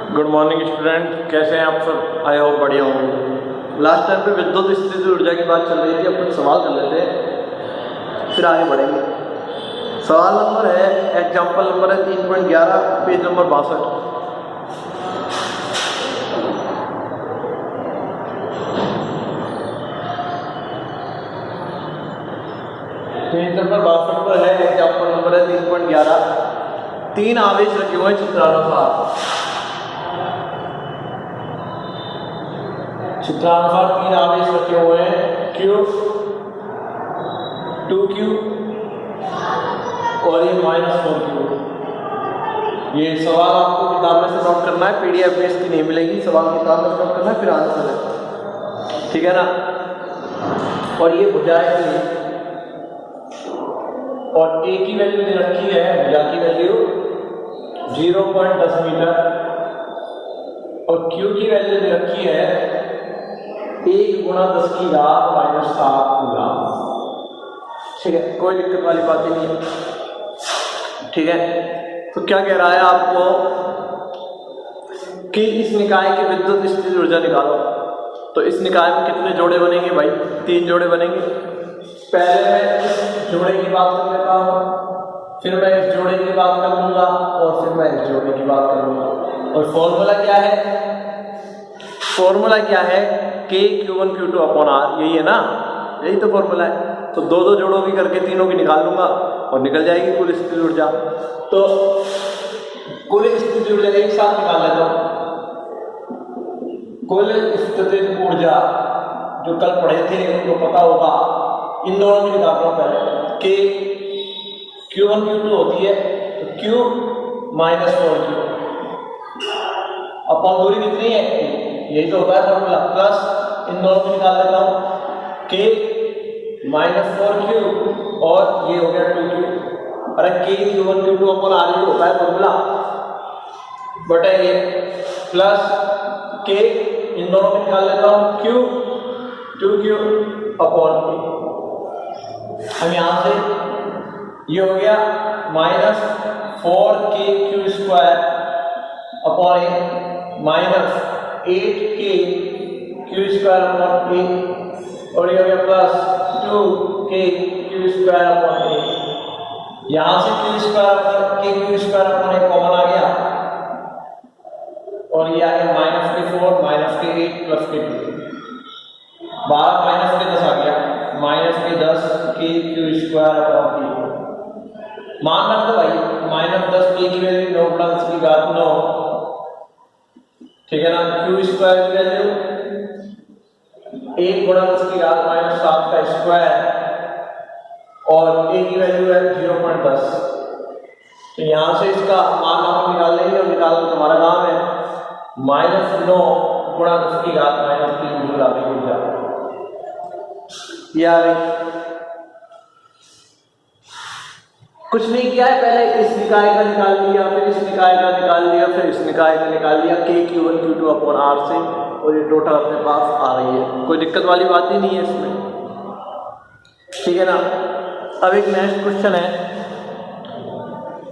Good morning student, कैसे हैं आप सब? आई होप बढ़िया होंगे। लास्ट टाइम पे विद्युत स्थिति ऊर्जा की बात चल रही थी। अब कुछ सवाल कर लेते हैं, फिर आगे बढ़ेंगे। सवाल नंबर है, एग्जाम्पल नंबर है 3.11, पेज नंबर 62। पेज नंबर 62 पर है, एग्जाम्पल नंबर है 3.11। 3 आवेश रखे हुए चित्रानुसार 3 आवेश रखे हुए हैं, Q, 2Q और ये -4Q। ये सवाल आपको किताब में से नोट करना है, PDF में इसकी नहीं मिलेगी। सवाल किताब में नोट करना है, फिर आंसर है, ठीक है ना। और ये भुजाएं की और A की वैल्यू दे रखी है, भुजा की वैल्यू 0.10 मीटर और Q की वैल्यू दे रखी है 1 × 10⁻⁷ कूलम। ठीक है, कोई दिक्कत वाली बात ही नहीं है, ठीक है। तो क्या कह रहा है आपको कि इस निकाय की विद्युत स्थिति ऊर्जा निकालो। तो इस निकाय में कितने जोड़े बनेंगे भाई? 3 जोड़े बनेंगे। पहले मैं इस जोड़े की बात कर लेता हूँ, फिर मैं इस जोड़े की बात कर लूंगा और फिर मैं इस जोड़े की बात कर लूंगा। और फॉर्मूला क्या है? फॉर्मूला क्या है? K/Q1 Q2 अपॉन R, यही है ना, यही तो फॉर्मूला है। तो 2-2 जोड़ों की करके तीनों की निकाल लूंगा और निकल जाएगी कुल स्थिति ऊर्जा। तो कुल स्थिति ऊर्जा एक साथ निकाल लेता हूं। कुल स्थिति ऊर्जा जो कल पढ़े थे उनको पता होगा, इन दोनों की निकाल रहा हूं पहले। Q1 Q2 होती है तो Q -4Q अपॉन दूरी कितनी है, यही तो होता है फॉर्मूला, प्लस इन दोनों को निकाल लेता हूं, K -4Q और ये हो गया 2Q। अरे K/Q1 Q2 अपॉन R ही होता है फॉर्मूला, बटे ये प्लस K, इन दोनों को निकाल लेता हूं, Q 2Q अपॉन K। हम यहां से ये हो गया -4KQ² upon -8KQ² upon A और ये हो गया प्लस 2KQ² अपॉन A। यहां से KQ² अपॉन A कॉमन आ गया और ये आ गया -K4 -K8 plus K2, 12 -K10 आ गया, -K10 KQ² अपॉन A। मान रख दो भाई, -10 K की वैल्यू 9 + 10⁻9, ठीक है ना। Q² की वैल्यू 1 × 10⁻⁷ का स्क्वायर और A की वैल्यू है 0.10। तो यहां से इसका मान आप निकाल लेंगे और निकालना तुम्हारा काम है। -9 × 10⁻³ जूल आती ऊर्जा यार। कुछ नहीं किया है, पहले इस निकाय का निकाल लिया, फिर इस निकाय का निकाल लिया, फिर इस निकाय का निकाल लिया, K/Q1 Q2 अपॉन R से, और ये टोटल अपने पास आ रही है। कोई दिक्कत वाली बात ही नहीं है इसमें, ठीक है ना। अब एक नेक्स्ट क्वेश्चन है,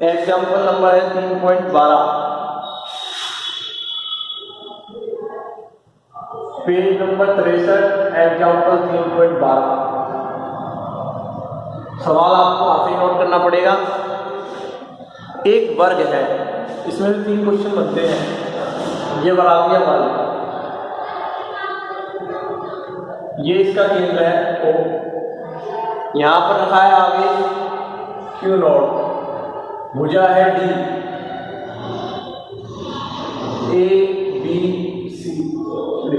एग्जाम्पल नंबर है 3.12, पेज नंबर 63, एग्जाम्पल 3.12। सवाल आपको काफी नोट करना पड़ेगा। एक वर्ग है, इसमें भी 3 क्वेश्चन बनते हैं। ये बराबिया वाला, ये इसका केंद्र है O, यहां पर रखा है आगे Q0, भुजा है D, A B C D।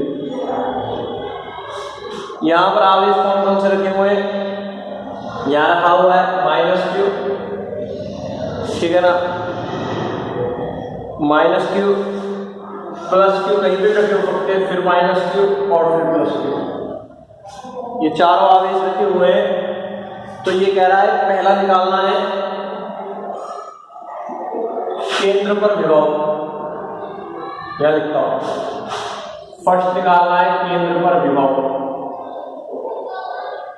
यहां पर आवेश कौन कौन से रखे हुए हैं? यहां रखा हुआ है -Q, ठीक है ना, -Q +Q कहीं भी रखे हो सकते हैं, फिर -Q और फिर +Q। ये चारों आवेश रखे हुए हैं। तो ये कह रहा है पहला निकालना है केंद्र पर विभव, यह लिखता हूं, फर्स्ट निकालना है केंद्र पर विभव।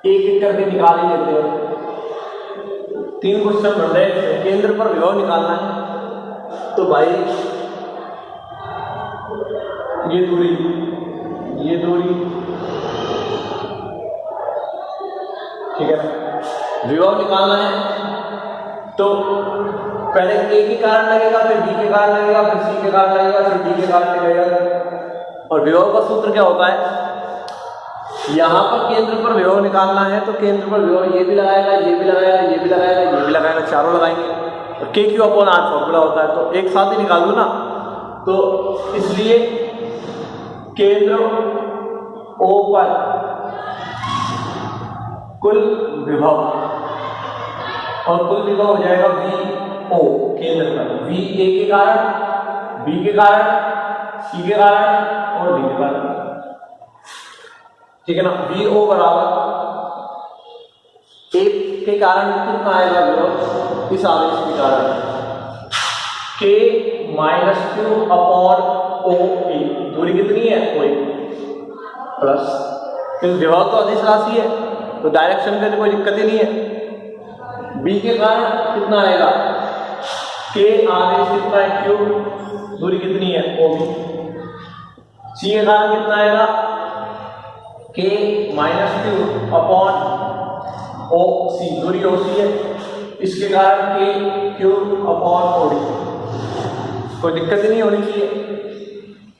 एक एक करके निकाल ही लेते हैं, 3 क्वेश्चन बन रहे हैं। केंद्र पर विभव निकालना है, तो भाई ये दूरी, ये दूरी, ठीक है ना। विभव निकालना है तो पहले ए के कारण लगेगा, फिर बी के कारण लगेगा, फिर सी के कारण लगेगा, फिर डी के कारण लगेगा। और विभव का सूत्र क्या होता है, यहाँ पर केंद्र पर विभव निकालना है तो केंद्र पर विभव ये भी लगाएगा, ये भी लगाएगा, ये भी लगाएगा, ये भी लगाएगा, चारों लगाएंगे। और के क्यू अपॉन आर फॉर्मूला होता है तो एक साथ ही निकाल दो ना। तो इसलिए केंद्र ओ पर कुल विभव, और कुल विभव हो जाएगा वी ओ केंद्र पर, वी ए के कारण, बी के कारण, सी के कारण और डी के कारण, ठीक है ना। वी ओ बराबर एक के कारण कितना आएगा विभव, इस आवेश के कारण के माइनस क्यू अपॉन ओ ए, दूरी कितनी है ओ ए प्लस, क्योंकि विभव तो अदिश राशि है तो डायरेक्शन में तो कोई दिक्कत ही नहीं है। बी के कारण कितना आएगा, के आवेश कितना है क्यू, दूरी कितनी है ओ बी। सी के कारण कितना आएगा, के माइनस क्यू अपॉन ओ सी, दूरी ओ सी है, इसके कारण के क्यू अपॉन ओ डी, कोई दिक्कत ही नहीं होनी चाहिए।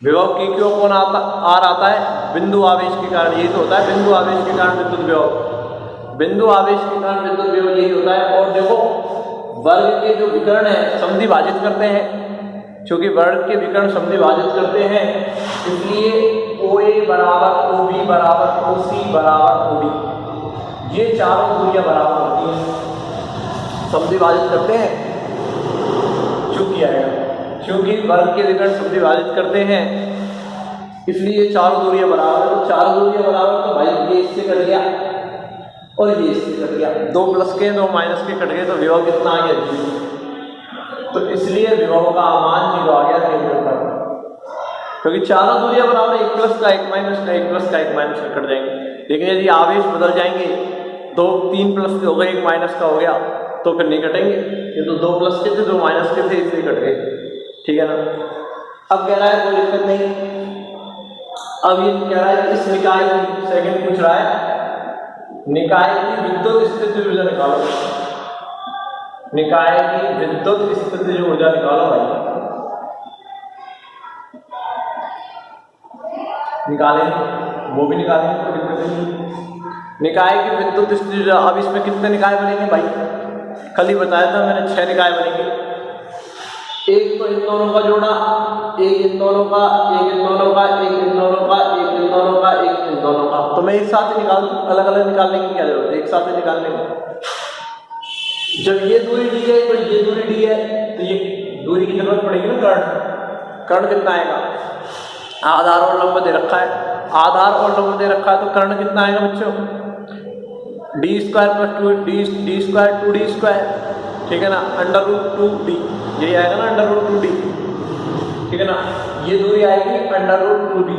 विभव के क्यू अपॉन आर आता है बिंदु आवेश के कारण, यही तो होता है बिंदु आवेश के कारण विद्युत विभव, बिंदु आवेश के कारण विद्युत विभव यही होता है। और देखो वर्ग के जो विकर्ण है समधि भाजित करते हैं, क्योंकि वर्ग के विकर्ण समधि भाजित करते हैं इसलिए ओ ए बराबर ओ बी बराबर ओ सी बराबर ओ डी, ये चारों दूरियां बराबर होती हैं, समधि भाजित करते हैं। क्यों आएगा, क्योंकि वर्ग के विकर्ण समधि भाजित करते हैं इसलिए चारों दूरियां बराबर, तो चारों दूरियां बराबर तो भाई ये इससे कट गया और ये इससे कट गया, दो प्लस के दो माइनस के कट गए तो विभव कितना आ गया, जीरो। तो इसलिए विभव का मान जीरो आ गया केंद्र पर, क्योंकि चारों दूरियां बराबर, एक प्लस का एक माइनस का, एक प्लस का एक माइनस का कट जाएंगे। लेकिन यदि आवेश बदल जाएंगे, दो तीन प्लस के हो गए एक माइनस का हो गया तो फिर नहीं कटेंगे, ये तो दो प्लस के थे दो माइनस के थे इसलिए कट गए, ठीक है ना। अब कह रहा है कोई दिक्कत नहीं, अब ये कह रहा है इस निकाय की, सेकंड पूछ रहा है निकाय की विद्युत स्थिति ऊर्जा निकालो, निकाय की विद्युत स्थिति ऊर्जा निकालो भाई, निकालेंगे वो भी निकालेंगे कोई दिक्कत नहीं। निकाय की विद्युत स्थिति ऊर्जा, अब इसमें कितने निकाय बनेंगे भाई, कल ही बताया था मैंने 6 निकाय बनेंगे, एक तो इन दोनों का जोड़ा, एक इन दोनों का, एक इन दोनों का, एक इन दोनों का, एक इन दोनों का, एक इन दोनों का, तो मैं एक साथ ही निकाल, अलग अलग निकालने की क्या जरूरत है, एक साथ ही निकालने की। जब ये दूरी डी है तो ये दूरी डी है तो ये दूरी की जरूरत पड़ेगी ना, कर्ण, कर्ण कितना आएगा, आधार और लंब दे रखा है, आधार और लंब दे रखा है तो कर्ण कितना आएगा बच्चों, D square plus two D square two D square, ठीक है ना, अंडर रूट 2d, यही आएगा ना अंडर रूट 2d, ठीक है ना। ये दूरी आएगी अंडर रूट 2d,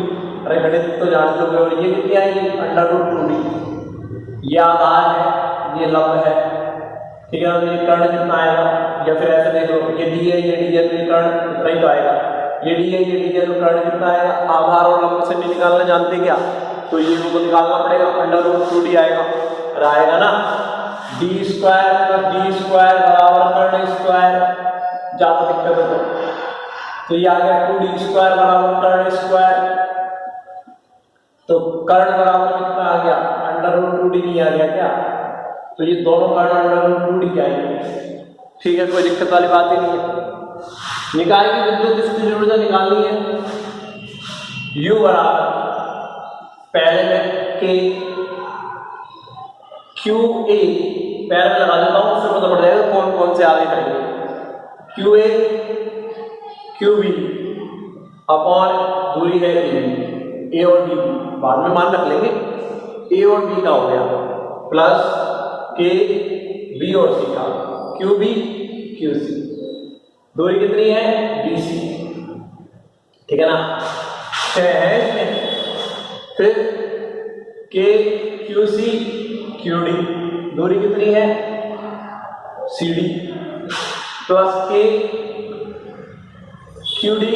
अरे गणित तो जान चुके हो, और ये कितनी आएगी अंडर रूट 2d, ये आधार है ये लंब है, ठीक है ना। तो ये कर्ण कितना आएगा, या फिर ऐसे देख लो ये डी है ये डी है तो ये कर्ण कितना ही तो आएगा, ये डी है ये डी है तो कर्ण कितना आएगा, आधार और लंब से नहीं निकालना जानते क्या, तो ये को निकालना पड़ेगा, अंडर रूट 2d आएगा, आएगा ना D square plus D square बराबर कर्ण स्क्वायर, ज्यादा दिक्कत है तो ये आ गया 2d स्क्वायर बराबर कर्ण स्क्वायर, तो कर्ण बराबर कितना आ गया अंडर रूट 2d नहीं आ गया क्या, तो ये दोनों कर्ण अंडर रूट 2d के आएंगे, ठीक है, कोई दिक्कत वाली बात ही नहीं है। निकाय की विद्युत स्थिति ऊर्जा निकालनी है, U बराबर पहले में के क्यू ए पैर में लगा देता हूँ, उससे पता पड़ जाएगा कौन कौन से आगे करेंगे, Q A Q B upon दूरी है ए और बी, बाद में मान रख लेंगे, ए और बी का हो गया प्लस के बी और सी का, क्यू बी क्यू सी, दूरी कितनी है बी सी, ठीक है ना, 6 है इसमें, फिर के क्यू सी क्यू डी, दूरी कितनी है सी डी, प्लस के Q D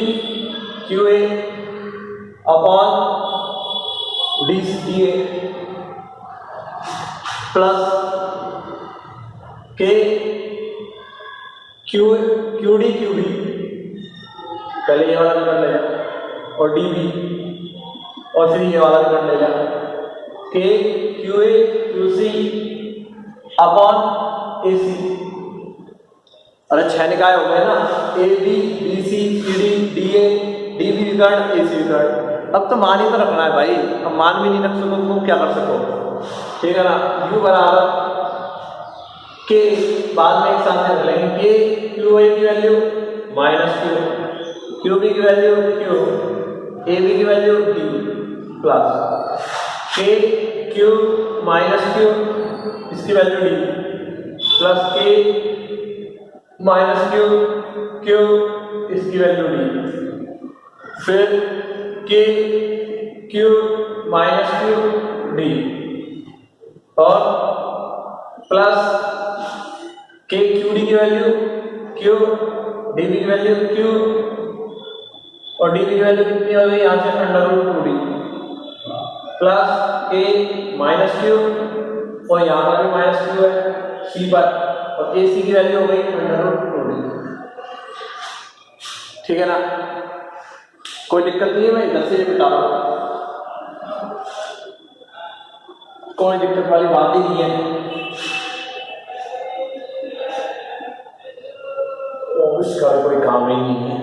Q A upon D A plus के क्यू डी पहले ये वाला भी कर लेगा और डी बी और फिर ये वाला भी कर लेगा K Q A Q C upon A C. अरे 6 निकाय हो गए ना, A B B C C D D A D B विकर्ण ए सी विकर्ण। अब तो मान ही तो रखना है भाई, अब मान भी नहीं रख सको तो तुम क्या कर सको, ठीक है ना। u बराबर के बाद में एक साथ रख लेंगे के क्यू ए की वैल्यू माइनस क्यू बी की वैल्यू क्यू ए बी की वैल्यू डी प्लस के क्यू माइनस क्यू इसकी वैल्यू डी प्लस के माइनस क्यू क्यू इसकी वैल्यू डी फिर के क्यू माइनस क्यू डी और प्लस के क्यू डी की वैल्यू क्यू डी बी की वैल्यू क्यू और डी बी की वैल्यू कितनी हो गई यहाँ से अंडर रूट 2d प्लस के माइनस क्यू और यहाँ पर भी माइनस क्यू है सी पर और ए सी की वैल्यू हो गई अंडर रूट 2d। ठीक है ना, कोई दिक्कत नहीं है, मैं इधर से ये बता रहा हूँ, कोई दिक्कत वाली बात ही नहीं है। इसका कोई काम ही नहीं है।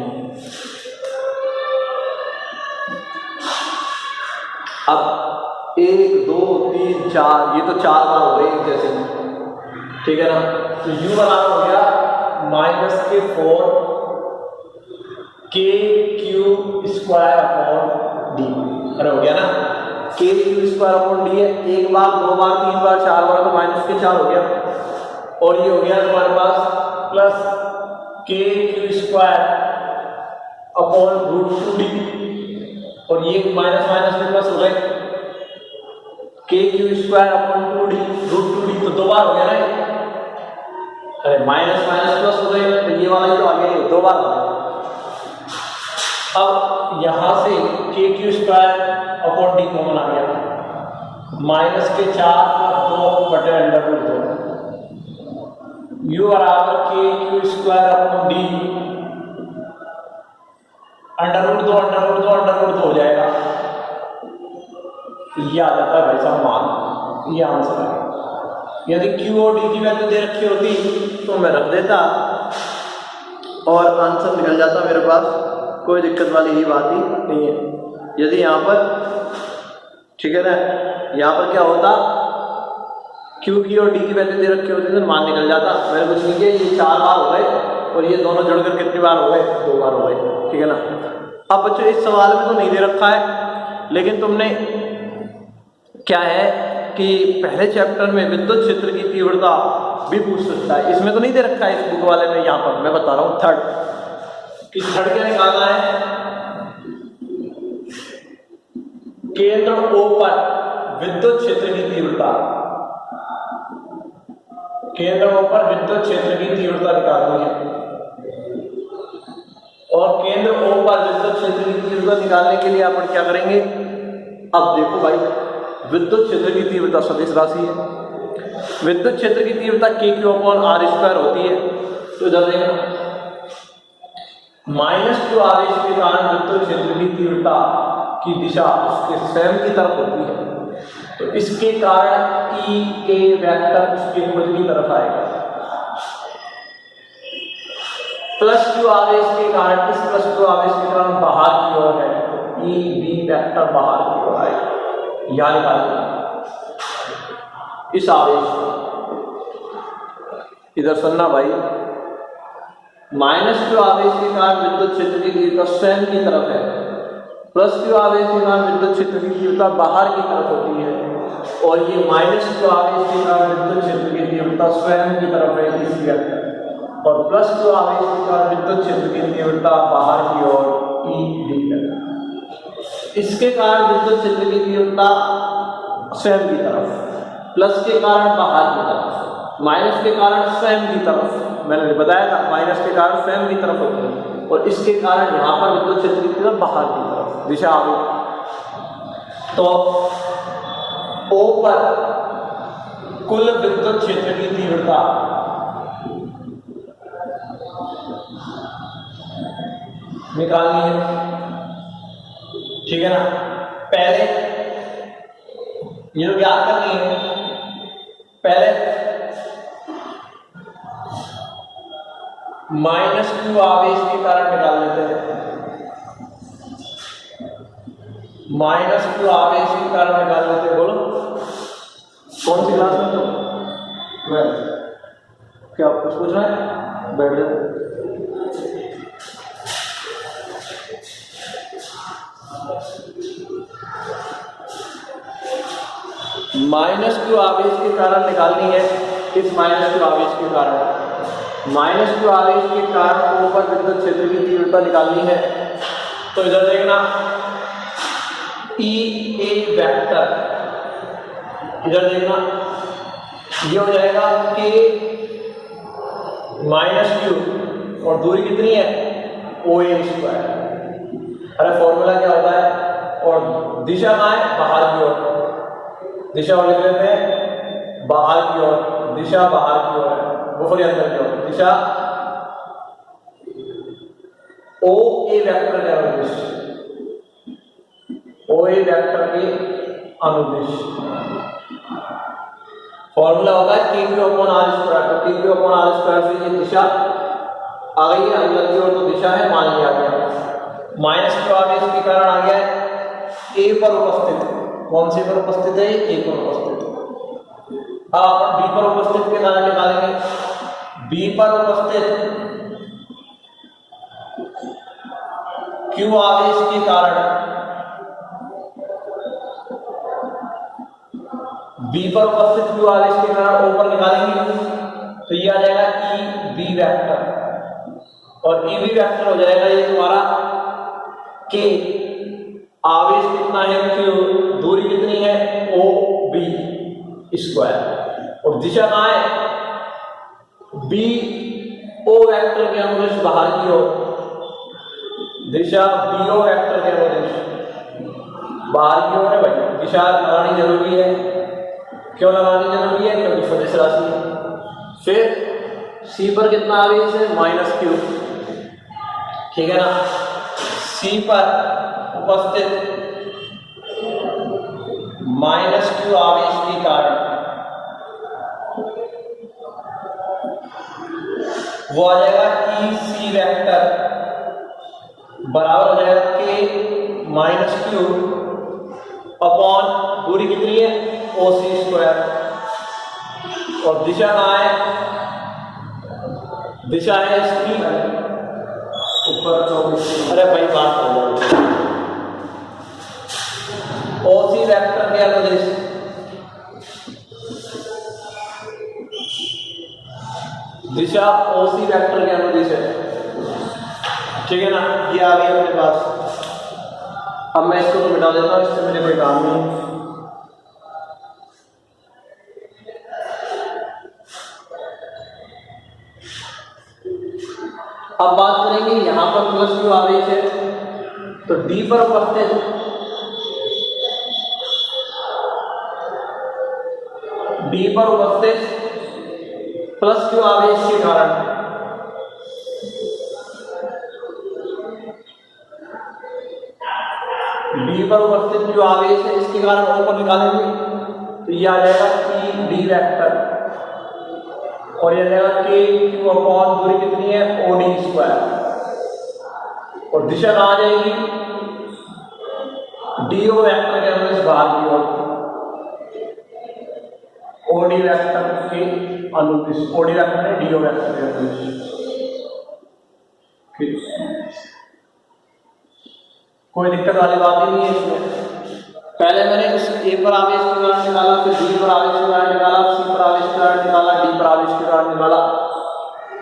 अब 1 2 3 4 ये तो 4 बार हो गए जैसे, ठीक है ना। तो u बराबर हो गया माइनस के 4 के क्यू स्क्वायर अपॉन डी। अरे हो गया ना, के क्यू स्क्वायर अपॉन डी है, 1 बार 2 बार 3 बार 4 बार तो माइनस के 4 हो गया और ये हो गया तुम्हारे पास प्लस के Q square upon root 2d और ये माइनस माइनस में प्लस हो गए के Q square upon 2d root 2d तो 2 बार हो गया ना। अरे माइनस माइनस प्लस हो गए तो ये वाला ही तो आ गया, 2 बार हो गया। अब यहां से K Q square upon D common आ गया, माइनस के 4 प्लस 2 बटे अंडर रूट 2 u बराबर के Q square upon D under root 2 हो जाएगा। ये आ जाता है भाई साहब मान, ये आंसर है। यदि q और d की वैल्यू दे रखी होती तो मैं रख देता और आंसर निकल जाता मेरे पास, कोई दिक्कत वाली ही बात ही नहीं है। यदि यहाँ पर, ठीक है ना, यहाँ पर क्या होता q की और d की वैल्यू दे रखी होती तो मान निकल जाता। मैंने कुछ नहीं किया, ये 4 बार हो गए और ये दोनों जुड़कर कितनी बार हो गए, 2 बार हो गए, ठीक है ना। अब बच्चों इस सवाल में तो नहीं दे रखा है, लेकिन तुमने क्या है कि पहले चैप्टर में विद्युत क्षेत्र की तीव्रता भी पूछ सकता है, इसमें तो नहीं दे रखा है इस बुक वाले में। यहाँ पर मैं बता रहा हूँ थर्ड क्या निकालना है, केंद्र O पर विद्युत क्षेत्र की तीव्रता, केंद्र O पर विद्युत क्षेत्र की तीव्रता निकालनी है। और केंद्र O पर विद्युत क्षेत्र की तीव्रता निकालने के लिए अपन क्या करेंगे, अब देखो भाई विद्युत क्षेत्र की तीव्रता सदिश राशि है, विद्युत क्षेत्र की तीव्रता के क्यू अपॉन आर स्क्वायर होती है। तो इधर देखना माइनस क्यू आवेश के कारण विद्युत क्षेत्र की तीव्रता की दिशा उसके स्वयं की तरफ होती है, तो इसके कारण ई ए वेक्टर उसके खुद की तरफ आएगा। प्लस क्यू आवेश के कारण, इस प्लस क्यू आवेश के कारण बाहर की ओर है, तो ई बी वेक्टर बाहर की ओर आएगा। यहां निकालना इस आवेश को, इधर सुनना भाई, माइनस क्यू आवेश के कारण विद्युत क्षेत्र की तीव्रता स्वयं की तरफ है, प्लस क्यू आवेश के कारण विद्युत क्षेत्र की तीव्रता बाहर की तरफ होती है, और ये माइनस क्यू आवेश के कारण विद्युत क्षेत्र की तीव्रता स्वयं की तरफ है इस वेक्टर, और प्लस क्यू आवेश के कारण विद्युत क्षेत्र की तीव्रता बाहर की ओर ई डी है। इसके कारण विद्युत क्षेत्र की तीव्रता स्वयं की तरफ, प्लस के कारण बाहर की तरफ, माइनस के कारण स्वयं की तरफ, मैंने बताया था माइनस के कारण स्वयं की तरफ होती है, और इसके कारण यहाँ पर विद्युत क्षेत्र की तरफ बाहर की तरफ दिशा आ गई। तो O पर कुल विद्युत क्षेत्र की तीव्रता निकालनी है, ठीक है ना। पहले ये लोग याद करनी है, पहले -q आवेश के कारण निकाल लेते हैं। -q आवेश के कारण निकाल लेते हैं। बोलो कौन सी क्लास में तुम? क्या कुछ पूछ रहा है? बैठ जाओ। -q आवेश के कारण निकालनी है। इस -q आवेश के कारण, -q आवेश के कारण O पर विद्युत क्षेत्र की तीव्रता निकालनी है। तो इधर देखना, E A वेक्टर, इधर देखना, ये हो जाएगा K -q और दूरी कितनी है? OA square. अरे फॉर्मूला क्या होता है? और दिशा कहाँ है? बाहर की ओर। दिशा और लिख लेते हैं बाहर की ओर, दिशा बाहर की ओर है, वो फिर अंदर की ओर। दिशा OA वेक्टर के अनुदिश, OA वेक्टर के अनुदिश फॉर्मूला होता है Q/R²। तो Q/R² से ये दिशा आ गई है अंदर की ओर, तो दिशा है, मान लिया गया। -q आवेश के कारण आ गया है A पर उपस्थित। कौन सी पर उपस्थित है? A पर उपस्थित। अब अपन B पर उपस्थित के कारण निकालेंगे। B पर उपस्थित Q आवेश के कारण, B पर उपस्थित Q आवेश के कारण O पर निकालेंगे, तो ये आ जाएगा EB वेक्टर। और EB वेक्टर हो जाएगा ये तुम्हारा K, आवेश कितना है Q, दूरी कितनी है OB स्क्वायर, और दिशा कहाँ है? BO वेक्टर के अनुदिश बाहर की ओर। दिशा BO वेक्टर के अनुदिश बाहर की ओर है भाई। दिशा लगानी जरूरी है। क्यों लगानी जरूरी है? क्योंकि सदिश राशि है। फिर C पर कितना आवेश है? -q, ठीक है ना। C पर उपस्थित -q आवेश के कारण वो आ जाएगा EC वेक्टर बराबर हो जाएगा K -q अपॉन दूरी कितनी है? OC square. और दिशा कहाँ है? दिशा है इसकी ऊपर 24। अरे भाई बात हो जाए। OC वेक्टर के अनुदिश दिशा OC वेक्टर के अनुदिश है, ठीक है ना। ये आ गई अपने पास। अब मैं इसको तो मिटा देता हूँ, इससे मुझे कोई काम नहीं। अब बात करेंगे यहां पर +q आवेश है, तो D पर उपस्थित +q आवेश के कारण D पर उपस्थित जो आवेश है इसके कारण O पर निकालेंगे, तो ये आ जाएगा EB वेक्टर। और ये रहेगा KQ अपॉन दूरी कितनी है? OD square. और दिशा कहाँ जाएगी? DO वेक्टर के अनुदिश बाहर की ओर। OD वेक्टर के अनुदिश, OD वेक्टर है DO वेक्टर के अनुदिश। कोई दिक्कत वाली बात ही नहीं है इसमें। पहले मैंने इस A पर आवेश के कारण निकाला, फिर B पर आवेश के कारण निकाला, C पर आवेश के कारण निकाला, D पर आवेश के कारण निकाला।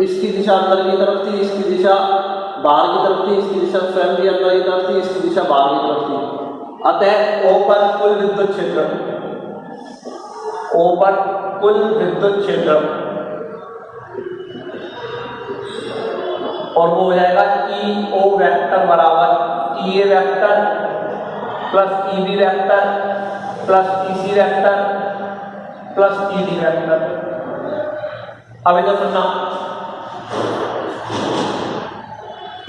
इसकी दिशा अंदर की तरफ थी, इसकी दिशा बाहर की तरफ थी, इसकी दिशा स्वयं भी अंदर की तरफ थी, इसकी दिशा बाहर की तरफ थी। अतः O पर कुल विद्युत क्षेत्र, O पर कुल विद्युत क्षेत्र और वो हो जाएगा EO वेक्टर बराबर EA vector plus EB vector plus EC vector plus ED vector. अब इधर सुनना,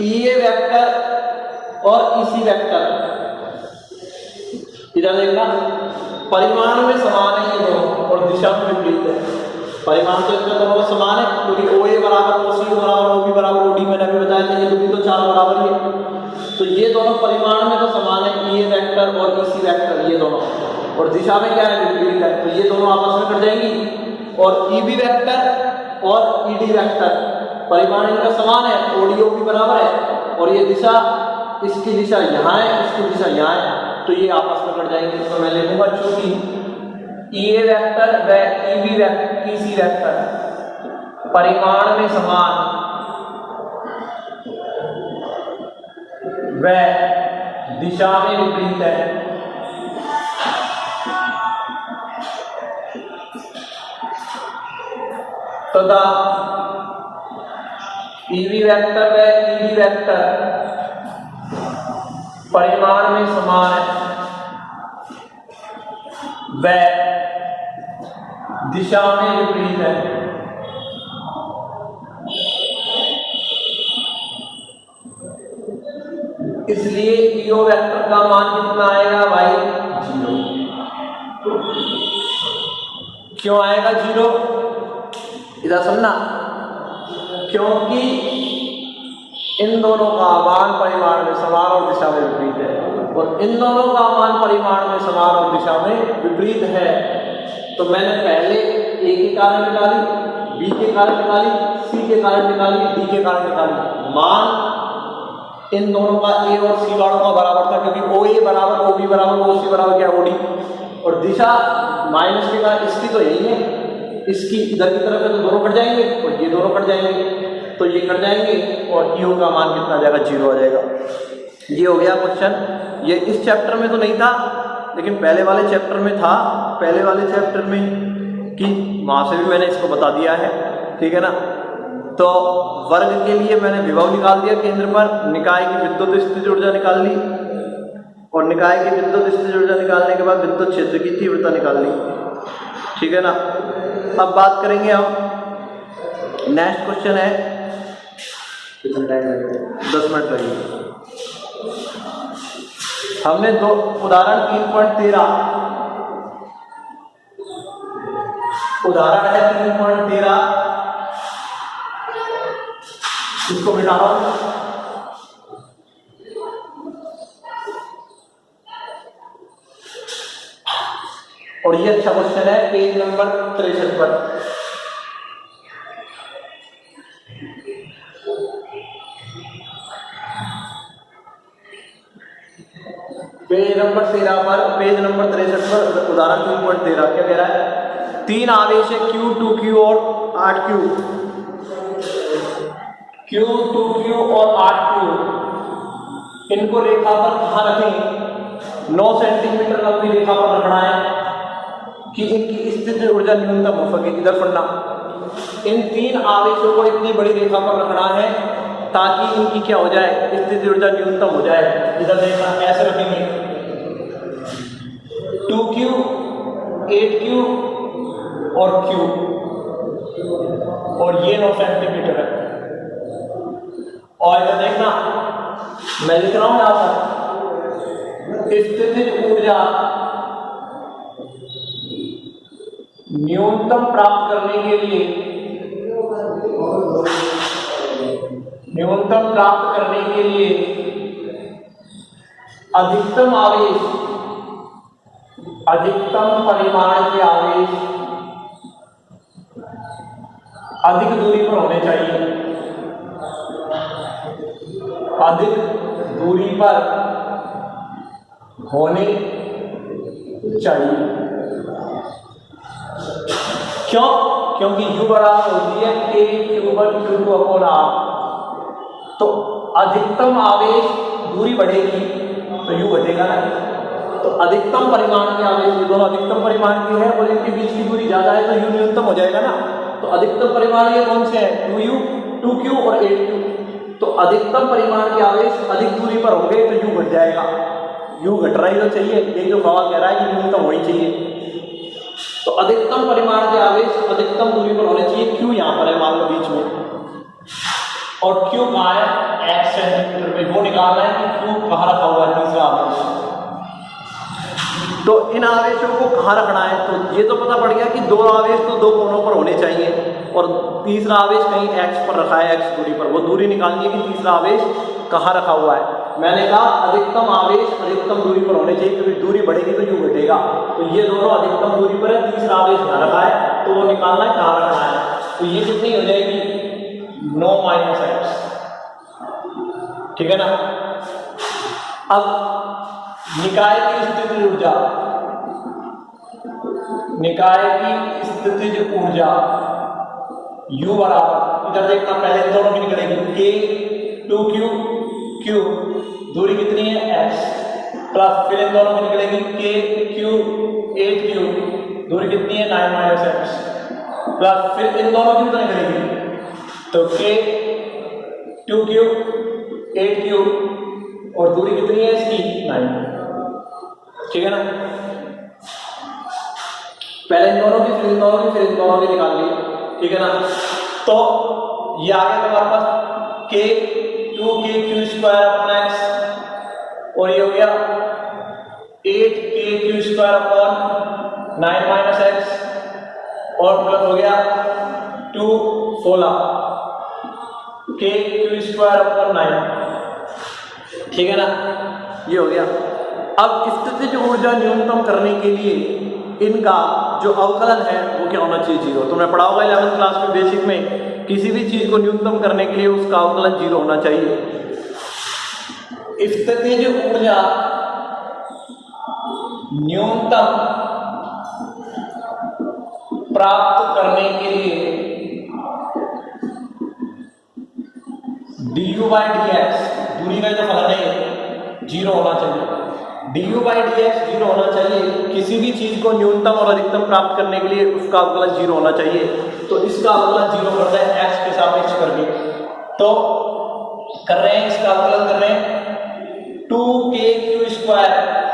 ईए वेक्टर और ईसी वेक्टर इधर देखना परिमाण में समान है ये दोनों और दिशा में विपरीत है। परिमाण तो इनका दोनों का समान है क्योंकि ओ ए बराबर ओ सी बराबर ओ बी बराबर ओ डी, मैंने अभी बताया था, ये दूरी तो चार बराबर ही है। तो ये दोनों परिमाण में तो समान है, ई ए वेक्टर और ई सी वेक्टर ये दोनों, और दिशा में क्या है विपरीत है, तो ये दोनों आपस में कट जाएंगी। और ई बी वेक्टर और ई डी वेक्टर परिमाण इनका समान है, ओ डी ओ बी बराबर है, और ये दिशा, इसकी दिशा यहाँ है, इसकी दिशा यहाँ है, तो ये आपस में कट जाएंगे। तो मैं लिखूंगा चूंकि ई ए वेक्टर व E B vector E C vector परिमाण में समान व दिशा में विपरीत है, तथा ई बी वेक्टर व ई डी वेक्टर परिमाण में समान है व दिशा में विपरीत है। इसलिए ईओ वेक्टर का मान कितना आएगा भाई? 0। क्यों आएगा 0? इधर सुनना, क्योंकि इन दोनों का मान परिमाण में समान और दिशा में विपरीत है, और इन दोनों का मान परिमाण में समान और दिशा में विपरीत है। तो मैंने पहले ए के कारण निकाली, बी के कारण निकाली, सी के कारण निकाली, डी के कारण निकाली। मान इन दोनों का ए और सी वालों का बराबर था क्योंकि ओ ए बराबर ओ बी बराबर ओ सी बराबर क्या ओ डी, और दिशा माइनस के कारण इसकी तो यही है, इसकी इधर की तरफ है तो दोनों कट जाएंगे और ये दोनों कट जाएंगे, तो ये कट जाएंगे और ईओ का मान कितना आ जाएगा? 0 आ जाएगा। ये हो गया क्वेश्चन। ये इस चैप्टर में तो नहीं था लेकिन पहले वाले चैप्टर में था। पहले वाले चैप्टर में कि वहां से भी मैंने इसको बता दिया है, ठीक है ना। तो वर्ग के लिए मैंने विभव निकाल दिया केंद्र पर, निकाय की विद्युत स्थितिज ऊर्जा निकाल ली, और निकाय की विद्युत स्थितिज ऊर्जा निकालने के बाद विद्युत क्षेत्र की तीव्रता निकाल ली, ठीक है ना। अब बात करेंगे हम, नेक्स्ट क्वेश्चन है, कितना टाइम लगेगा? 10 मिनट लगेगा। हमने दो उदाहरण 3.13 उदाहरण है 3.13, इसको मिटा रहा हूं। और ये अच्छा क्वेश्चन है पेज नंबर 63 पर। पेज नंबर 13 पर, पेज नंबर 63 पर उदाहरण 3.13 क्या कह रहा है? 3 आवेश है Q, 2Q और 8Q, Q, 2Q और 8Q, इनको रेखा पर कहाँ रखें? 9 सेंटीमीटर लंबी रेखा पर रखना है कि इनकी स्थितिज ऊर्जा न्यूनतम हो सके। इधर पढ़ना, इन 3 आवेशों को इतनी बड़ी रेखा पर रखना है ताकि इनकी क्या हो जाए? स्थितिज ऊर्जा न्यूनतम हो जाए। इधर देखना कैसे रखेंगे? 2Q, 8Q और Q, और ये 9 सेंटीमीटर है। और इधर देखना, मैं लिख रहा हूं यहां पर, स्थितिज ऊर्जा न्यूनतम प्राप्त करने के लिए, न्यूनतम प्राप्त करने के लिए अधिकतम आवेश, अधिकतम परिमाण के आवेश अधिक दूरी पर होने चाहिए, अधिक दूरी पर होने चाहिए। क्यों? क्योंकि U बराबर होती है K∣Q1Q2/R। तो अधिकतम आवेश दूरी बढ़ेगी तो U घटेगा ना। तो अधिकतम परिमाण के आवेश, ये दोनों अधिकतम परिमाण के हैं और इनके बीच की दूरी ज्यादा है तो U न्यूनतम हो जाएगा ना। तो अधिकतम परिमाण ये कौन से हैं? 2U, 2Q और 8Q। तो अधिकतम परिमाण के आवेश अधिक दूरी पर होंगे तो U घट जाएगा। u घट रहा ही तो चाहिए, यही जो सवाल कह रहा है कि न्यूनतम होनी चाहिए। तो अधिकतम परिमाण के आवेश अधिकतम दूरी पर होने चाहिए। q यहाँ पर है मान लो बीच में, और q कहाँ है, x सेंटीमीटर पे। वो निकालना है कि q कहाँ रखा हुआ है तीसरा आवेश। तो इन आवेशों को कहाँ रखना है, तो ये तो पता पड़ गया कि दो आवेश तो दो कोनों पर होने चाहिए, और तीसरा आवेश कहीं x पर रखा है, x दूरी पर। वो दूरी निकालनी है कि तीसरा आवेश कहाँ रखा हुआ है। मैंने कहा अधिकतम आवेश अधिकतम दूरी पर होने चाहिए, क्योंकि दूरी बढ़ेगी तो u घटेगा। तो ये दोनों अधिकतम दूरी पर है, तीसरा आवेश यहाँ रखा है, तो वो निकालना है कहाँ रखना है। तो ये कितनी हो जाएगी, 9 - x, ठीक है ना। अब निकाय की स्थितिज ऊर्जा, निकाय की स्थितिज ऊर्जा U बराबर, इधर देखना पहले इन दोनों की निकलेगी, K 2Q, Q दूरी कितनी है x, प्लस फिर इन दोनों की निकलेगी KQ 8Q, दूरी कितनी है 9 - x, प्लस फिर इन दोनों की तो निकलेगी, तो K 2Q 8Q, और दूरी कितनी है इसकी 9, ठीक है ना। पहले इन दोनों की, फिर इन दोनों की, फिर इन दोनों की निकाल ली, ठीक है ना। तो ये आ गया हमारे पास K 2KQ² x, और ये हो गया 8KQ² 9 - x, और प्लस हो गया 2 16 KQ² 9, ठीक है ना। ये हो गया। अब स्थितिज ऊर्जा न्यूनतम करने के लिए इनका जो अवकलन है वो क्या होना चाहिए, 0। तुमने पढ़ा होगा 11वीं क्लास में बेसिक में, किसी भी चीज को न्यूनतम करने के लिए उसका अवकलन 0 होना चाहिए। स्थितिज ऊर्जा न्यूनतम प्राप्त करने के लिए du/dx, दूरी का जो फलन है 0 होना चाहिए। du/dx 0 होना चाहिए। किसी भी चीज को न्यूनतम और अधिकतम प्राप्त करने के लिए उसका अवकलन 0 होना चाहिए। तो इसका अवकलन 0 करना है x के सापेक्ष करके, तो कर रहे हैं, इसका अवकलन कर रहे हैं 2KQ²,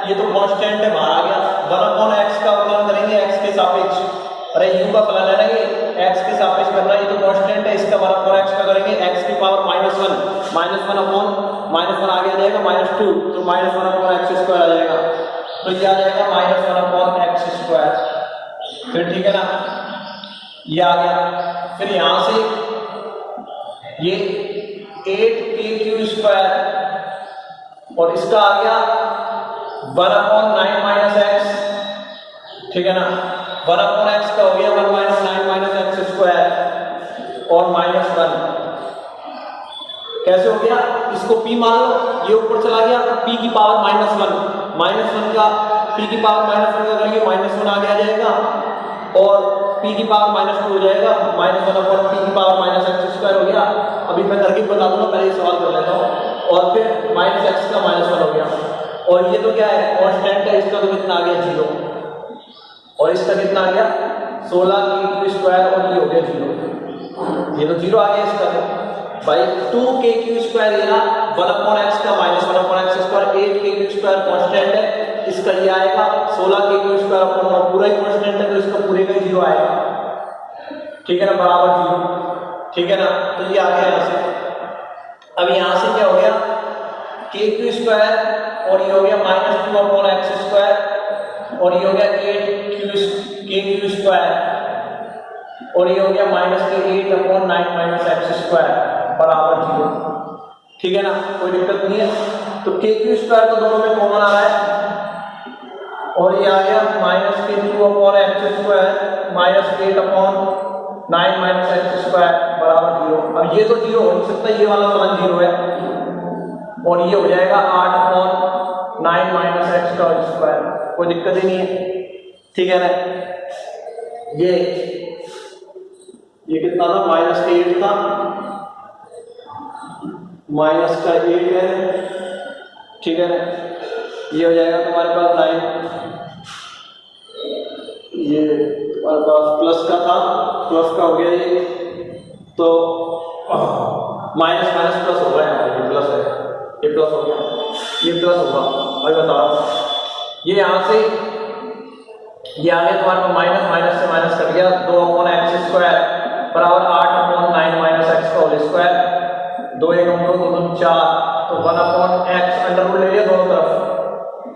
ये तो कांस्टेंट है बाहर आ गया, 1/x का अवकलन करेंगे x के सापेक्ष। अरे u का फलन है ना, ये x के सापेक्ष करना, ये तो कांस्टेंट है, इसका 1/x का करेंगे x की पावर -1 -1 आ जाएगा -2, तो -1/x² आ जाएगा, तो ये आ जाएगा -1/x², फिर ठीक है ना, ये आ गया। फिर यहां से ये 8KQ² और इसका आ गया 1/9 - x, ठीक है ना। 1/x का हो गया 1 - 9 - x² और -1, कैसे हो गया, इसको p मान लो, ये ऊपर चला गया, p की पावर -1 का p की पावर -1 का करेंगे -1 आगे आ जाएगा, और p की पावर -2 हो जाएगा, -1/p की पावर -x² हो गया। अभी मैं करके बता दूंगा, पहले सवाल कर लेता हूँ, और फिर -x का -1 हो गया, और ये तो क्या है कांस्टेंट है, इसका तो कितना आ गया 0, और इसका कितना आ गया 16KQ², और ये हो गया 0, ये तो 0 आ गया इसका भाई। 2KQ² ये ना 1/x का -1/x², 8KQ² कांस्टेंट है, इसका ये आएगा 16KQ², पूरा ही कांस्टेंट है, तो इसका पूरे का 0 आएगा, ठीक है ना, बराबर 0, ठीक है ना। तो ये आ गया यहाँ से। अब यहाँ से क्या हो गया, KQ² और ये हो गया -2/x², और ये हो गया 8KQ² और ये हो गया -8/9 - x² बराबर 0, ठीक है ना, कोई दिक्कत नहीं है। तो KQ² तो दोनों में कॉमन आ रहा है, और ये आ गया -2/x² -8/9 - x² बराबर 0। अब ये तो 0 हो नहीं सकता, ये वाला फलन 0 है, और ये हो जाएगा 8/9 - x², कोई दिक्कत ही नहीं है, ठीक है ना। ये कितना था, -8 था, -8 है, ठीक है ना। ये हो जाएगा तुम्हारे पास 9, ये तुम्हारे पास प्लस का था, प्लस का हो गया ये, तो माइनस प्लस हो गया, ये प्लस है, ये प्लस हो गया, ये प्लस होगा। अभी बता रहा हूँ, ये यहाँ से ये आगे तुम्हारे को माइनस माइनस से माइनस कट गया, 2/x² बराबर 8/9 माइनस एक्स का होल स्क्वायर, 2 1 2 2 2 4, तो 1/x अंडर रूट ले लिया दोनों तरफ,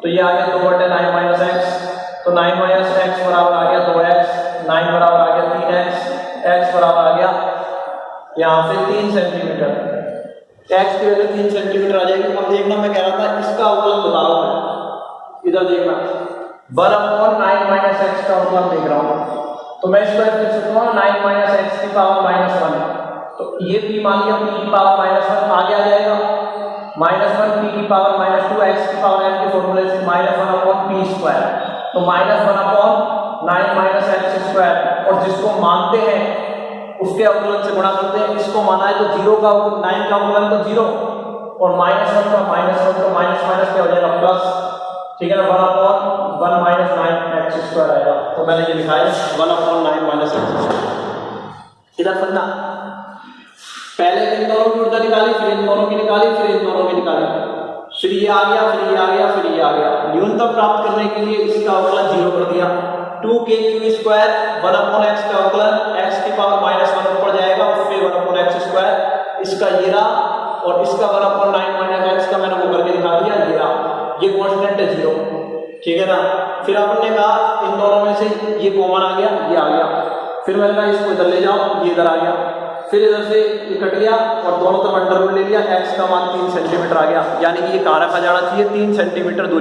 तो ये आ गया 2/9 माइनस एक्स, तो 9 माइनस एक्स बराबर आ गया 2x, 9 बराबर आ गया 3x, x बराबर आ गया यहाँ से 3 सेंटीमीटर, x की वैल्यू 3 सेंटीमीटर आ जाएगी। अब देखना, मैं कह रहा था इसका अवकलन बता रहा हूँ, इधर देखना 1/9 माइनस एक्स का अवकलन देख रहा हूँ, तो मैं इसको लिख सकता हूँ 9 माइनस एक्स की पावर -1, तो ये p मान लिया p की पावर -1 आगे आ जाएगा, -1 p की पावर -2 x की पावर n के फॉर्मूले से -1/p², तो -1/9 माइनस x², और जिसको मानते हैं उसके अवकलन से गुणा करते हैं, इसको माना है तो 0 का 9 का अवकलन तो 0, और -1 का -1 तो माइनस माइनस क्या हो जाएगा प्लस, ठीक है ना, 1/1 माइनस 9x² आएगा, तो मैंने ये लिखा है 1/9 माइनस x²। इधर पढ़ना, पहले इन दोनों की ऊर्जा निकाली, फिर इन दोनों की निकाली, फिर इन दोनों की निकाली, फिर ये आ गया, फिर ये आ गया, फिर ये आ गया। न्यूनतम प्राप्त करने के लिए इसका अवकलन 0 कर दिया, 2kq² 1/x का अवकलन x की पावर -1 ऊपर जाएगा, फिर 1/x², इसका ये रहा, और इसका 1/9 माइनस x का मैंने वो करके दिखा दिया, ये रहा, ये कांस्टेंट है 0, ठीक है ना। फिर आपने कहा इन दोनों में से ये कॉमन आ गया, ये आ गया, फिर मैंने कहा इसको इधर ले जाओ, ये इधर आ गया, फिर इधर से ये कट गया और दोनों तरफ अंडर रूट ले लिया, x का मान 3 सेंटीमीटर आ गया, यानी कि ये कहाँ रखा जाना चाहिए, 3 सेंटीमीटर दूरी